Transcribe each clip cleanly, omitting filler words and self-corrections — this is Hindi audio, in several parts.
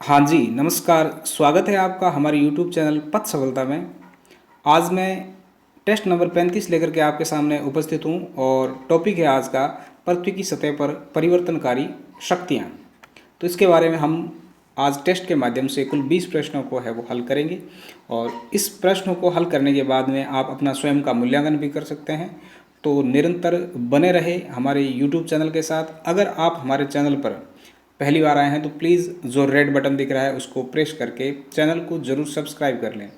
हाँ जी, नमस्कार। स्वागत है आपका हमारे यूट्यूब चैनल पथ सफलता में। आज मैं टेस्ट नंबर 35 लेकर के आपके सामने उपस्थित हूँ और टॉपिक है आज का पृथ्वी की सतह पर परिवर्तनकारी शक्तियाँ। तो इसके बारे में हम आज टेस्ट के माध्यम से कुल 20 प्रश्नों को है वो हल करेंगे और इस प्रश्नों को हल करने के बाद में आप अपना स्वयं का मूल्यांकन भी कर सकते हैं। तो निरंतर बने रहे हमारे यूट्यूब चैनल के साथ। अगर आप हमारे चैनल पर पहली बार आए हैं तो प्लीज़ जो रेड बटन दिख रहा है उसको प्रेस करके चैनल को ज़रूर सब्सक्राइब कर लें।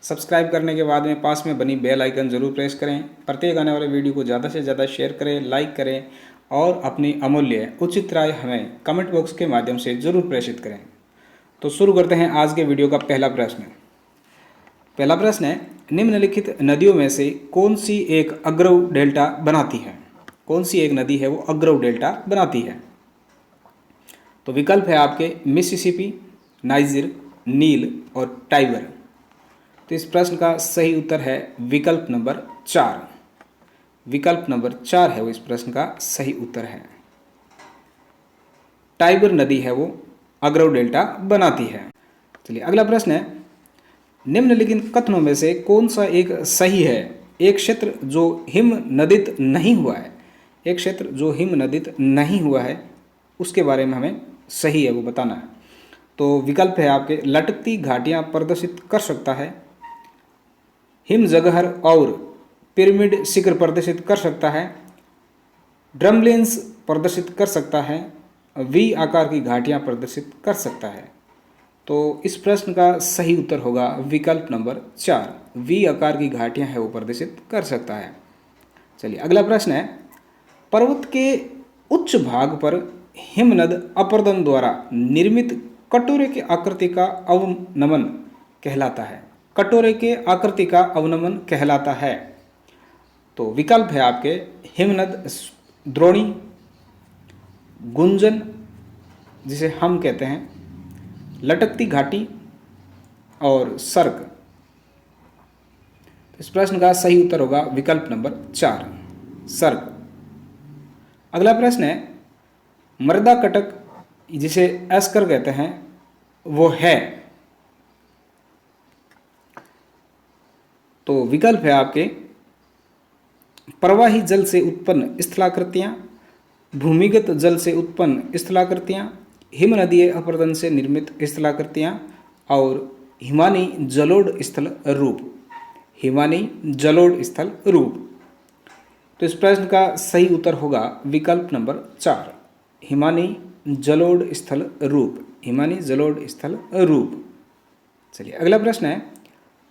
सब्सक्राइब करने के बाद में पास में बनी बेल आइकन ज़रूर प्रेस करें। प्रत्येक आने वाले वीडियो को ज़्यादा से ज़्यादा शेयर करें, लाइक करें और अपनी अमूल्य उचित राय हमें कमेंट बॉक्स के माध्यम से ज़रूर प्रेषित करें। तो शुरू करते हैं आज के वीडियो का पहला प्रश्न। पहला प्रश्न है, निम्नलिखित नदियों में से कौन सी एक अग्रव डेल्टा बनाती है? कौन सी एक नदी है वो अग्रव डेल्टा बनाती है? तो विकल्प है आपके मिसिसिपी, नाइजर, नील और टाइबर। तो इस प्रश्न का सही उत्तर है विकल्प नंबर 4। विकल्प नंबर 4 है वो इस प्रश्न का सही उत्तर है। टाइबर नदी है वो अग्रव डेल्टा बनाती है। चलिए अगला प्रश्न है, निम्नलिखित कथनों में से कौन सा एक सही है? एक क्षेत्र जो हिम नदित नहीं हुआ है, एक क्षेत्र जो हिम नदित नहीं हुआ है उसके बारे में हमें सही है वो बताना है। तो विकल्प है आपके लटकती घाटियां प्रदर्शित कर सकता है, हिमजगहर और पिरामिड शिखर प्रदर्शित कर सकता है, ड्रमलिन्स प्रदर्शित कर सकता है, वी आकार की घाटियां प्रदर्शित कर सकता है। तो इस प्रश्न का सही उत्तर होगा विकल्प नंबर 4, वी आकार की घाटियां है वो प्रदर्शित कर सकता है। चलिए अगला प्रश्न है, पर्वत के उच्च भाग पर हिमनद अपरदन द्वारा निर्मित कटोरे के आकृति का अवनमन कहलाता है। कटोरे के आकृति का अवनमन कहलाता है। तो विकल्प है आपके हिमनद द्रोणी, गुंजन जिसे हम कहते हैं, लटकती घाटी और सर्क। इस प्रश्न का सही उत्तर होगा विकल्प नंबर 4, सर्क। अगला प्रश्न है, मृदा कटक जिसे एस्कर कहते हैं वो है? तो विकल्प है आपके प्रवाही जल से उत्पन्न स्थलाकृतियां, भूमिगत जल से उत्पन्न स्थलाकृतियां, हिमनदीय अपरदन से निर्मित स्थलाकृतियां और हिमानी जलोढ़ स्थल रूप। हिमानी जलोढ़ स्थल रूप। तो इस प्रश्न का सही उत्तर होगा विकल्प नंबर 4, हिमानी जलोढ़ स्थल रूप। हिमानी जलोढ़ स्थल रूप। चलिए अगला प्रश्न है,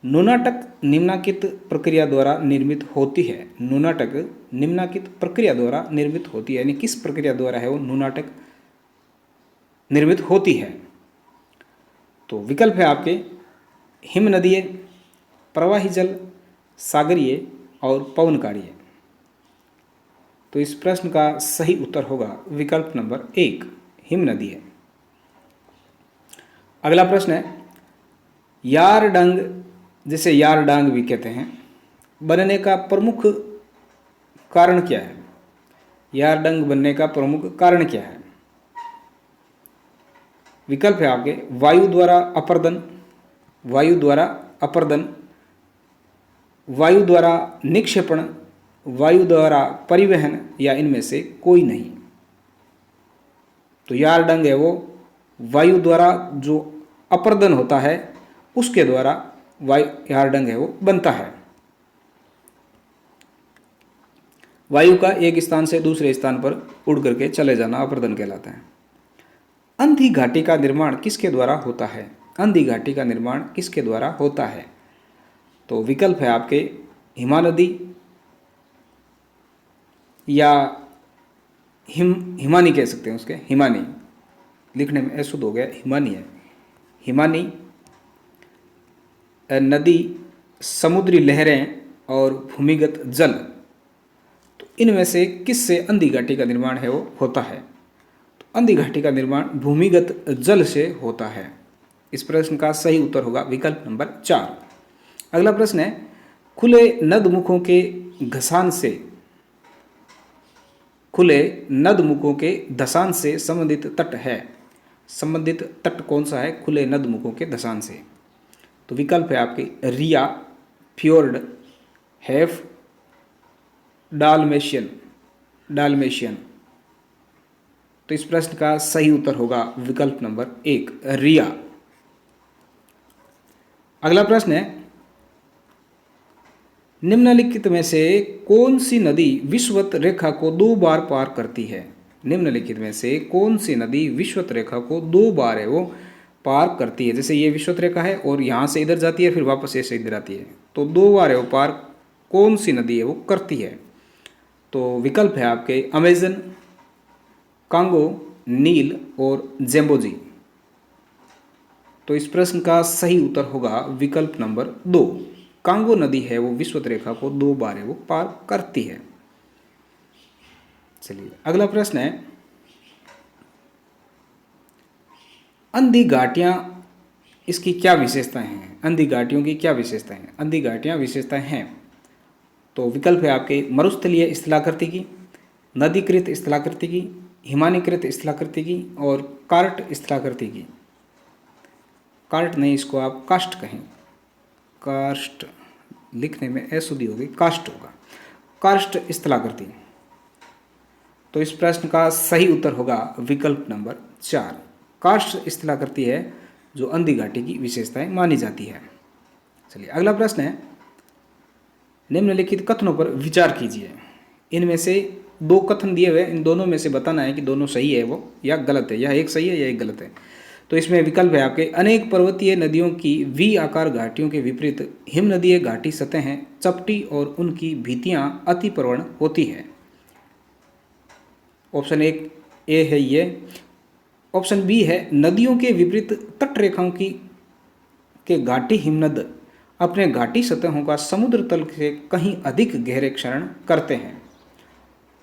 नुनाटक निम्नलिखित प्रक्रिया द्वारा निर्मित होती है? नुनाटक निम्नलिखित प्रक्रिया द्वारा निर्मित होती है, यानी किस प्रक्रिया द्वारा है वो नुनाटक निर्मित होती है? तो विकल्प है आपके हिमनदीय, प्रवाही जल, सागरीय और पवनकारीय। तो इस प्रश्न का सही उत्तर होगा विकल्प नंबर 1, हिमनदीय। अगला प्रश्न है, यारडंग जिसे यारडांग भी कहते हैं बनने का प्रमुख कारण क्या है? यारडंग बनने का प्रमुख कारण क्या है? विकल्प है आपके वायु द्वारा अपरदन, वायु द्वारा अपरदन, वायु द्वारा निक्षेपण, वायु द्वारा परिवहन या इनमें से कोई नहीं। तो यारडंग है वो वायु द्वारा जो अपरदन होता है उसके द्वारा यारडंग है वो बनता है। वायु का एक स्थान से दूसरे स्थान पर उड़ करके चले जाना अपरदन कहलाता है। अंधी घाटी का निर्माण किसके द्वारा होता है? अंधी घाटी का निर्माण किसके द्वारा होता है? तो विकल्प है आपके हिमानदी या हिमानी कह सकते हैं उसके, हिमानी लिखने में अशुद्ध हो गया, हिमानी है। हिमानी नदी, समुद्री लहरें और भूमिगत जल। तो इनमें से किससे अंधी घाटी का निर्माण है वो होता है? तो अंधी घाटी का निर्माण भूमिगत जल से होता है। इस प्रश्न का सही उत्तर होगा विकल्प नंबर 4। अगला प्रश्न है, खुले नदमुखों के घसान से, खुले नदमुखों के धसान से संबंधित तट है? संबंधित तट कौन सा है खुले नदमुखों के धसान से? तो विकल्प है आपके रिया, फ्योर्ड, हेफ, डालमेशियन। तो इस प्रश्न का सही उत्तर होगा विकल्प नंबर 1, रिया। अगला प्रश्न है, निम्नलिखित में से कौन सी नदी विषुवत रेखा को 2 बार पार करती है? निम्नलिखित में से कौन सी नदी विषुवत रेखा को 2 बार है वो पार करती है? जैसे ये विषुवत रेखा है और यहाँ से इधर जाती है, फिर वापस ऐसे इधर आती है, तो 2 बार है वो पार, कौन सी नदी है वो करती है? तो विकल्प है आपके अमेजन, कांगो, नील और जेम्बोजी। तो इस प्रश्न का सही उत्तर होगा विकल्प नंबर 2, कांगो नदी है वो विषुवत रेखा को 2 बार है वो पार करती है। चलिए अगला प्रश्न है, अंधी घाटियां इसकी क्या विशेषताएं हैं? अंधी घाटियों की क्या विशेषताएं हैं? अंधी घाटियां विशेषताएं हैं तो विकल्प है आपके मरुस्थलीय स्थलाकृति की, नदीकृत स्थलाकृति की, हिमानीकृत स्थलाकृति की और कार्ट स्थलाकृति की। कार्ट नहीं, इसको आप कास्ट कहें, कास्ट लिखने में अशुद्धि होगी, कास्ट होगा, कार्स्ट स्थलाकृति। तो इस प्रश्न का सही उत्तर होगा विकल्प नंबर 4, कार्स्ट स्थलाकृति है जो अंधी घाटी की विशेषताएं मानी जाती है। चलिए अगला प्रश्न है, निम्नलिखित कथनों पर विचार कीजिए। इनमें से 2 कथन दिए हुए, इन दोनों में से बताना है कि दोनों सही है वो या गलत है, या एक सही है या एक गलत है। तो इसमें विकल्प है आपके, अनेक पर्वतीय नदियों की वी आकार घाटियों के विपरीत हिम नदीय घाटी सतहें चपटी और उनकी भित्तियां अति प्रवण होती है। ऑप्शन 1 ए है ये। ऑप्शन बी है, नदियों के विपरीत तट रेखाओं की के घाटी हिमनद अपने घाटी सतहों का समुद्र तल से कहीं अधिक गहरे क्षरण करते हैं।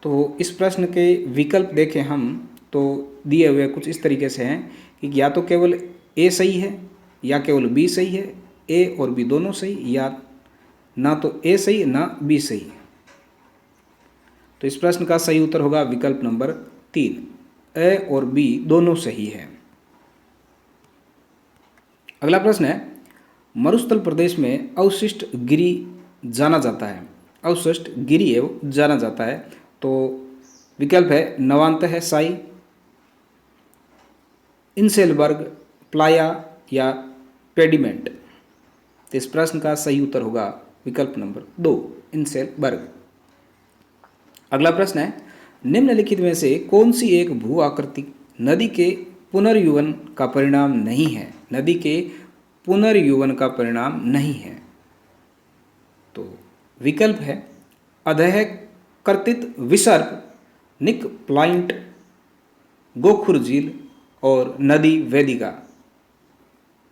तो इस प्रश्न के विकल्प देखें हम तो दिए हुए कुछ इस तरीके से हैं कि या तो केवल ए सही है या केवल बी सही है, ए और बी दोनों सही, या ना तो ए सही ना बी सही। तो इस प्रश्न का सही उत्तर होगा विकल्प नंबर 3, ए और बी दोनों सही है। अगला प्रश्न है, मरुस्थल प्रदेश में अवशिष्ट गिरि जाना जाता है, अवशिष्ट गिरि है वो जाना जाता है। तो विकल्प है नवांतः साई, इंसेलबर्ग, प्लाया या पेडिमेंट। तो इस प्रश्न का सही उत्तर होगा विकल्प नंबर 2, इंसेलबर्ग। अगला प्रश्न है, निम्नलिखित में से कौन सी एक भू आकृति नदी के पुनर्युवन का परिणाम नहीं है? नदी के पुनर्युवन का परिणाम नहीं है। तो विकल्प है अधः कर्तित विसर्प, निक प्लाइंट, गोखुर झील और नदी वेदिका।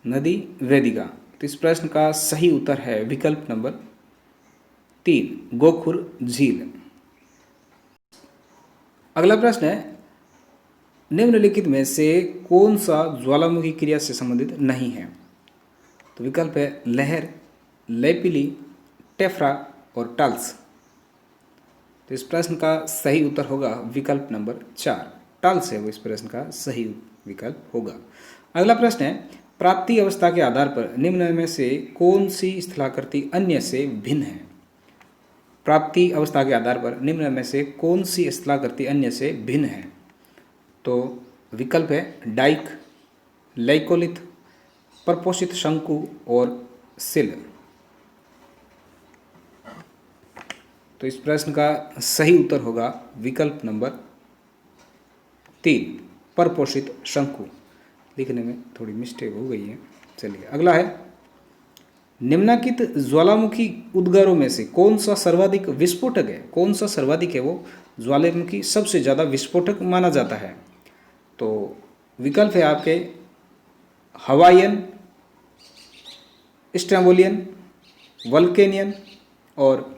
नदी वेदिका। तो इस प्रश्न का सही उत्तर है विकल्प नंबर 3, गोखुर झील। अगला प्रश्न है, निम्नलिखित में से कौन सा ज्वालामुखी क्रिया से संबंधित नहीं है? तो विकल्प है लहर, लेपिली, टेफ्रा और टाल्स। तो इस प्रश्न का सही उत्तर होगा विकल्प नंबर 4, टाल्स है वो इस प्रश्न का सही विकल्प होगा। अगला प्रश्न है, प्राप्ति अवस्था के आधार पर निम्न में से कौन सी स्थलाकृति अन्य से भिन्न है? प्राप्ति अवस्था के आधार पर निम्न में से कौन सी स्थलाकृति अन्य से भिन्न है? तो विकल्प है डाइक, लाइकोलिथ, परपोषित शंकु और सिल। तो इस प्रश्न का सही उत्तर होगा विकल्प नंबर 3, परपोषित शंकु। लिखने में थोड़ी मिस्टेक हो गई है। चलिए अगला है, निम्नलिखित ज्वालामुखी उद्गारों में से कौन सा सर्वाधिक विस्फोटक है? कौन सा सर्वाधिक है वो ज्वालामुखी सबसे ज़्यादा विस्फोटक माना जाता है? तो विकल्प है आपके हवाईयन, स्ट्रैम्बोलियन, वल्केनियन और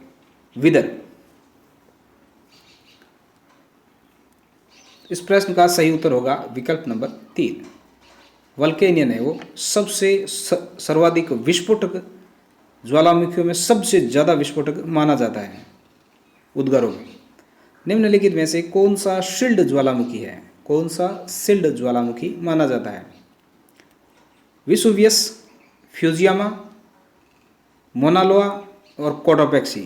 विदर। इस प्रश्न का सही उत्तर होगा विकल्प नंबर 3, वल्केनियन है वो सबसे सर्वाधिक विस्फोटक, ज्वालामुखियों में सबसे ज़्यादा विस्फोटक माना जाता है उद्गारों में। निम्नलिखित में से कौन सा शील्ड ज्वालामुखी है? कौन सा सिल्ड ज्वालामुखी माना जाता है? विसुवियस, फ्यूजियामा, मोनालोआ और कोटोपेक्सी।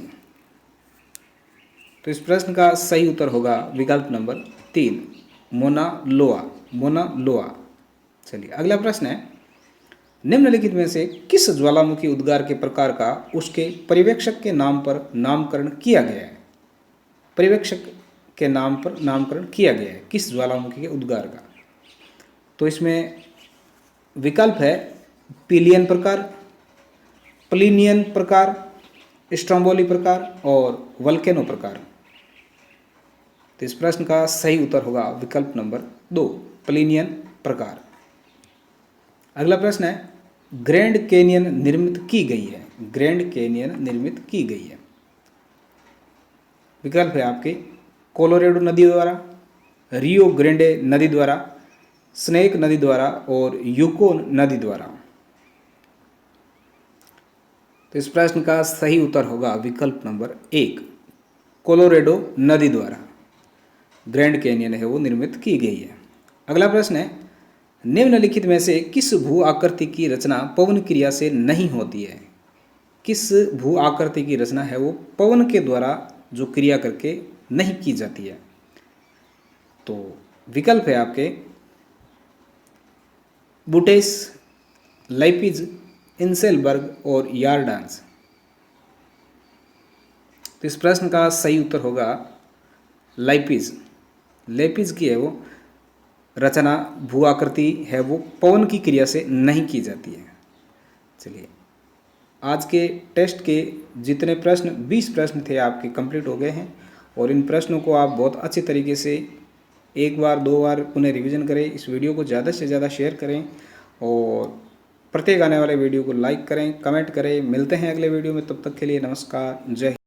तो इस प्रश्न का सही उत्तर होगा विकल्प नंबर 3, मोनालोआ, मोनालोआ। चलिए अगला प्रश्न है, निम्नलिखित में से किस ज्वालामुखी उद्गार के प्रकार का उसके पर्यवेक्षक के नाम पर नामकरण किया गया है? पर्यवेक्षक के नाम पर नामकरण किया गया है किस ज्वालामुखी के उद्गार का? तो इसमें विकल्प है पिलियन प्रकार, प्लिनियन प्रकार, स्ट्रोम्बोली प्रकार और वल्केनो प्रकार। तो इस प्रश्न का सही उत्तर होगा विकल्प नंबर 2, प्लिनियन प्रकार। अगला प्रश्न है, ग्रैंड कैनियन निर्मित की गई है? ग्रैंड कैनियन निर्मित की गई है। विकल्प है आपके कोलोरेडो नदी द्वारा, रियो ग्रैंडे नदी द्वारा, स्नेक नदी द्वारा और यूकोन नदी द्वारा। तो इस प्रश्न का सही उत्तर होगा विकल्प नंबर 1, कोलोरेडो नदी द्वारा ग्रैंड कैनियन है वो निर्मित की गई है। अगला प्रश्न है, निम्नलिखित में से किस भू आकृति की रचना पवन क्रिया से नहीं होती है? किस भू आकृति की रचना है वो पवन के द्वारा जो क्रिया करके नहीं की जाती है? तो विकल्प है आपके बुटेस, लाइपिज, इंसेलबर्ग और यार्डान्स। तो इस प्रश्न का सही उत्तर होगा लाइपिज। लेपिज की है वो रचना, भू आकृति है वो पवन की क्रिया से नहीं की जाती है। चलिए आज के टेस्ट के जितने प्रश्न 20 प्रश्न थे आपके कंप्लीट हो गए हैं और इन प्रश्नों को आप बहुत अच्छे तरीके से एक बार 2 बार पुनः रिवीजन करें। इस वीडियो को ज़्यादा से ज़्यादा शेयर करें और प्रत्येक आने वाले वीडियो को लाइक करें, कमेंट करें। मिलते हैं अगले वीडियो में, तब तक के लिए नमस्कार, जय हिंद।